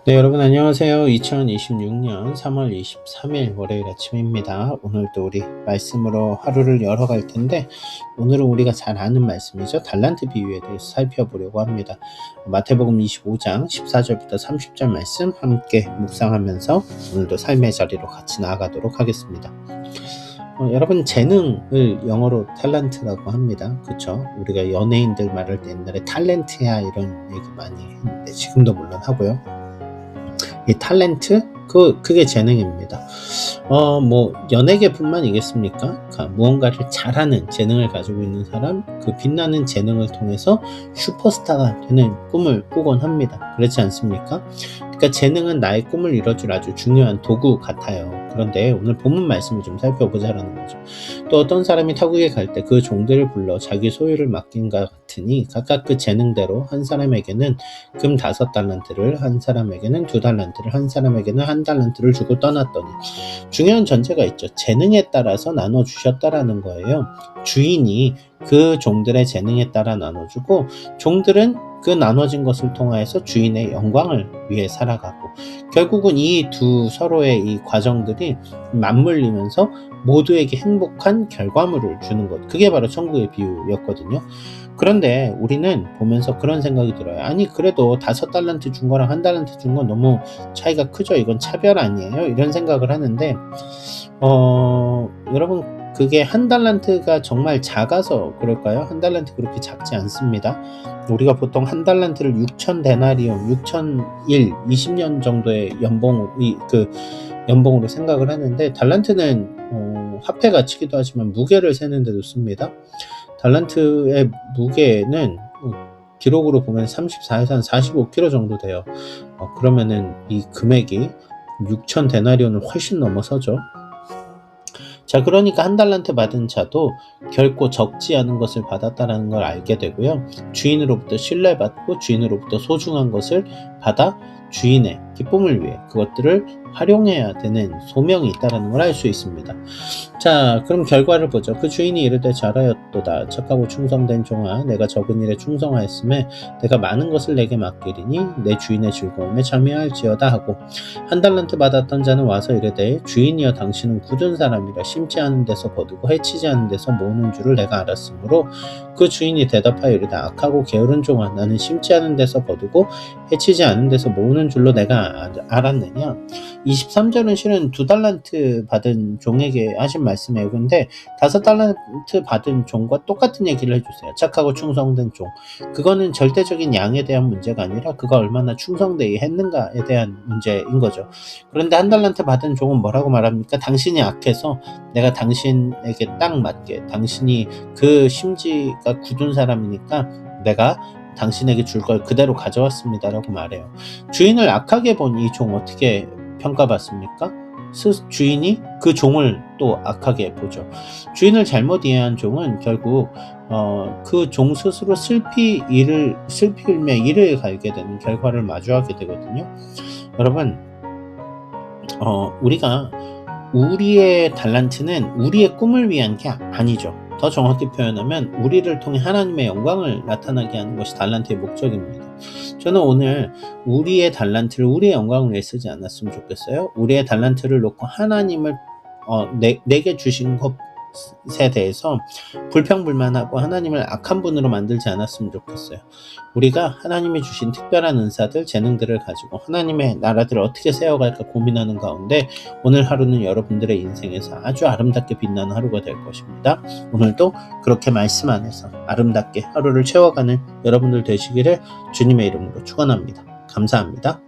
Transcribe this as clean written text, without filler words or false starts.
네, 여러분 안녕하세요. 2026년 3월 23일 월요일 아침입니다. 오늘도 우리 말씀으로 하루를 열어갈 텐데, 오늘은 우리가 잘 아는 말씀이죠. 달란트 비유에 대해서 살펴보려고 합니다. 마태복음 25장 14절부터 30절 말씀 함께 묵상하면서 오늘도 삶의 자리로 같이 나아가도록 하겠습니다. 여러분, 재능을 영어로 탤런트라고 합니다. 그쵸? 우리가 연예인들 말할 때 옛날에 탤런트야 이런 얘기 많이 했는데 지금도 물론 하고요. 이 탤런트? 그게 재능입니다. 연예계뿐만이겠습니까? 무언가를 잘하는 재능을 가지고 있는 사람, 그 빛나는 재능을 통해서 슈퍼스타가 되는 꿈을 꾸곤 합니다. 그렇지 않습니까? 그러니까 재능은 나의 꿈을 이뤄줄 아주 중요한 도구 같아요. 그런데 오늘 본문 말씀을 좀 살펴보자라는 거죠. 또 어떤 사람이 타국에 갈 때 그 종들을 불러 자기 소유를 맡긴 것 같으니 각각 그 재능대로 한 사람에게는 금 5달란트를, 한 사람에게는 2달란트를, 한 사람에게는 1달란트를 주고 떠났더니, 중요한 전제가 있죠. 재능에 따라서 나눠주셨다라는 거예요. 주인이 그 종들의 재능에 따라 나눠주고, 종들은 그 나눠진 것을 통하여서 주인의 영광을 위해 살아가고, 결국은 이 두 서로의 이 과정들이 맞물리면서 모두에게 행복한 결과물을 주는 것, 그게 바로 천국의 비유였거든요. 그런데 우리는 보면서 그런 생각이 들어요. 아니, 그래도 5달란트 준 거랑 1달란트 준 건 너무 차이가 크죠. 이건 차별 아니에요? 이런 생각을 하는데, 여러분, 그게 1달란트가 정말 작아서 그럴까요? 1달란트 그렇게 작지 않습니다. 우리가 보통 1달란트를 6,000데나리온, 6,001, 20년 정도의 연봉으로 생각을 하는데, 달란트는 화폐 가치기도 하지만 무게를 세는 데도 씁니다. 달란트의 무게는 기록으로 보면 34에서 한 45kg 정도 돼요. 그러면은 이 금액이 6,000데나리온을 훨씬 넘어서죠. 자, 그러니까 1달란트 받은 자도 결코 적지 않은 것을 받았다는 걸 알게 되고요. 주인으로부터 신뢰받고 주인으로부터 소중한 것을 받아 주인의 기쁨을 위해 그것들을 활용해야 되는 소명이 있다는 걸 알 수 있습니다. 자, 그럼 결과를 보죠. 그 주인이 이르되 잘하였도다. 착하고 충성된 종아, 내가 적은 일에 충성하였음에 내가 많은 것을 내게 맡기리니 내 주인의 즐거움에 참여할지어다 하고, 1달란트 받았던 자는 와서 이르되 주인이여, 당신은 굳은 사람이라 심지 않은 데서 거두고 해치지 않은 데서 모으는 줄을 내가 알았으므로, 그 주인이 대답하여 이르되 악하고 게으른 종아, 나는 심지 않은 데서 거두고 해치지 않은 데서 모으는 줄로 내가 알았느냐. 23절은 실은 2달란트 받은 종에게 하신 말씀이에요. 근데 5달란트 받은 종과 똑같은 얘기를 해주세요. 착하고 충성된 종. 그거는 절대적인 양에 대한 문제가 아니라 그가 얼마나 충성되게 했는가에 대한 문제인 거죠. 그런데 1달란트 받은 종은 뭐라고 말합니까? 당신이 악해서 내가 당신에게 딱 맞게, 당신이 그 심지가 굳은 사람이니까 내가 당신에게 줄 걸 그대로 가져왔습니다 라고 말해요. 주인을 악하게 본 이 종 어떻게 평가받습니까? 주인이 그 종을 또 악하게 보죠. 주인을 잘못 이해한 종은 결국 그 종 스스로 슬피 울며 이를 갈게 되는 결과를 마주하게 되거든요. 여러분, 우리가 우리의 달란트는 우리의 꿈을 위한 게 아니죠. 더 정확히 표현하면 우리를 통해 하나님의 영광을 나타나게 하는 것이 달란트의 목적입니다. 저는 오늘 우리의 달란트를 우리의 영광을 위해 쓰지 않았으면 좋겠어요. 우리의 달란트를 놓고 하나님을 내게 주신 것에 대해서 불평불만하고 하나님을 악한 분으로 만들지 않았으면 좋겠어요. 우리가 하나님이 주신 특별한 은사들, 재능들을 가지고 하나님의 나라들을 어떻게 세워갈까 고민하는 가운데 오늘 하루는 여러분들의 인생에서 아주 아름답게 빛나는 하루가 될 것입니다. 오늘도 그렇게 말씀 안에서 아름답게 하루를 채워가는 여러분들 되시기를 주님의 이름으로 축원합니다. 감사합니다.